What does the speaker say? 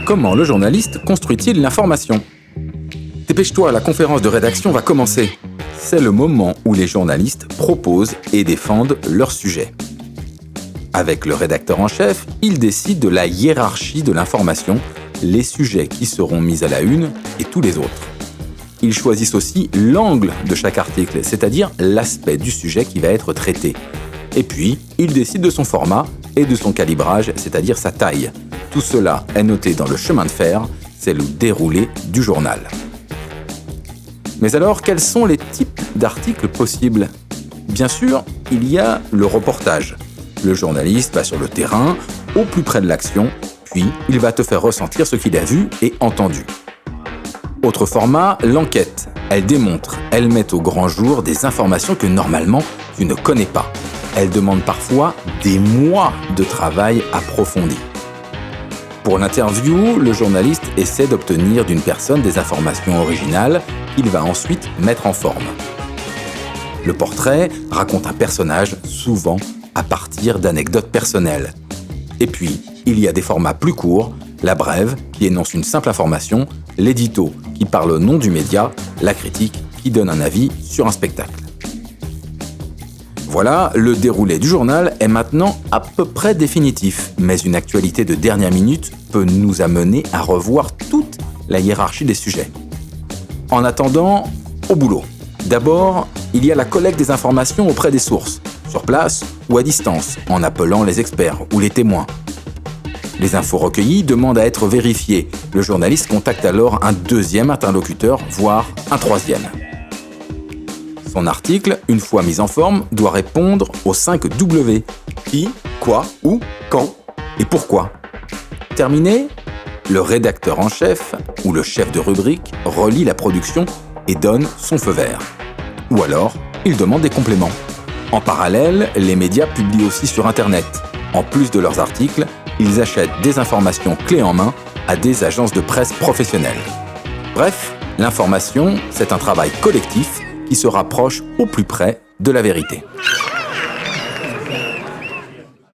comment le journaliste construit-il l'information ? Dépêche-toi, la conférence de rédaction va commencer. C'est le moment où les journalistes proposent et défendent leur sujet. Avec le rédacteur en chef, il décide de la hiérarchie de l'information, les sujets qui seront mis à la une et tous les autres. Ils choisissent aussi l'angle de chaque article, c'est-à-dire l'aspect du sujet qui va être traité. Et puis, ils décident de son format et de son calibrage, c'est-à-dire sa taille. Tout cela est noté dans le chemin de fer, c'est le déroulé du journal. Mais alors, quels sont les types d'articles possibles ? Bien sûr, il y a le reportage. Le journaliste va sur le terrain, au plus près de l'action, puis il va te faire ressentir ce qu'il a vu et entendu. Autre format, l'enquête. Elle démontre, elle met au grand jour des informations que normalement tu ne connais pas. Elle demande parfois des mois de travail approfondi. Pour l'interview, le journaliste essaie d'obtenir d'une personne des informations originales qu'il va ensuite mettre en forme. Le portrait raconte un personnage, souvent à partir d'anecdotes personnelles. Et puis, il y a des formats plus courts, la brève qui énonce une simple information, l'édito qui parle au nom du média, la critique qui donne un avis sur un spectacle. Voilà, le déroulé du journal est maintenant à peu près définitif, mais une actualité de dernière minute peut nous amener à revoir toute la hiérarchie des sujets. En attendant, au boulot. D'abord, il y a la collecte des informations auprès des sources, sur place ou à distance, en appelant les experts ou les témoins. Les infos recueillies demandent à être vérifiées. Le journaliste contacte alors un deuxième interlocuteur, voire un troisième. Son article, une fois mis en forme, doit répondre aux 5 W. Qui, quoi, où, quand et pourquoi. Terminé, le rédacteur en chef ou le chef de rubrique relit la production et donne son feu vert. Ou alors, il demande des compléments. En parallèle, les médias publient aussi sur Internet. En plus de leurs articles, ils achètent des informations clés en main à des agences de presse professionnelles. Bref, l'information, c'est un travail collectif qui se rapproche au plus près de la vérité.